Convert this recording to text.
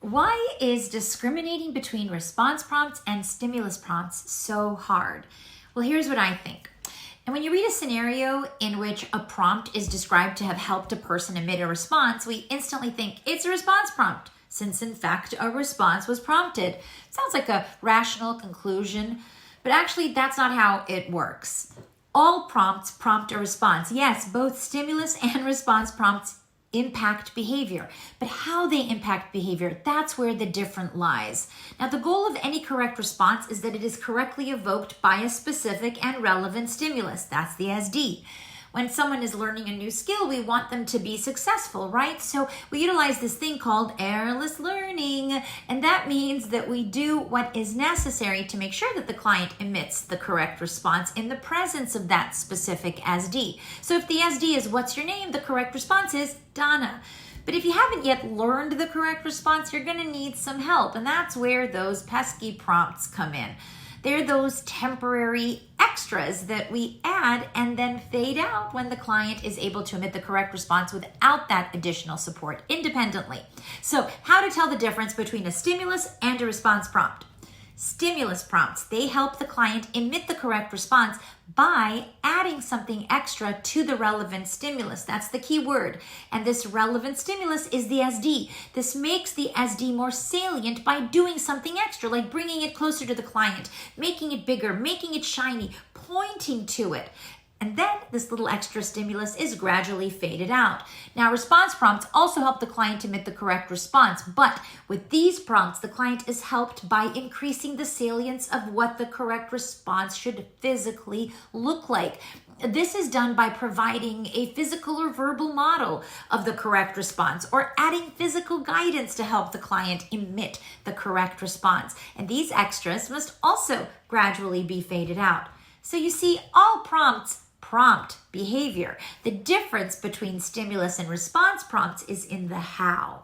Why is discriminating between response prompts and stimulus prompts so hard? Well, here's what I think. And when you read a scenario in which a prompt is described to have helped a person emit a response, we instantly think it's a response prompt, since in fact a response was prompted. Sounds like a rational conclusion, but actually that's not how it works. All prompts prompt a response. Yes, both stimulus and response prompts impact behavior, but how they impact behavior, that's where the difference lies. Now, the goal of any correct response is that it is correctly evoked by a specific and relevant stimulus. That's the SD. When someone is learning a new skill, we want them to be successful, right? So we utilize this thing called errorless learning, and that means that we do what is necessary to make sure that the client emits the correct response in the presence of that specific SD. So if the SD is "what's your name?" the correct response is Dana. But if you haven't yet learned the correct response, you're going to need some help, and that's where those pesky prompts come in. They're those temporary extras that we add and then fade out when the client is able to emit the correct response without that additional support independently. So, how to tell the difference between a stimulus and a response prompt? Stimulus prompts, they help the client emit the correct response by adding something extra to the relevant stimulus. That's the key word. And this relevant stimulus is the SD. This makes the SD more salient by doing something extra, like bringing it closer to the client, making it bigger, making it shiny, pointing to it. And then this little extra stimulus is gradually faded out. Now, response prompts also help the client emit the correct response, but with these prompts, the client is helped by increasing the salience of what the correct response should physically look like. This is done by providing a physical or verbal model of the correct response or adding physical guidance to help the client emit the correct response. And these extras must also gradually be faded out. So you see, all prompts prompt behavior. The difference between stimulus and response prompts is in the how.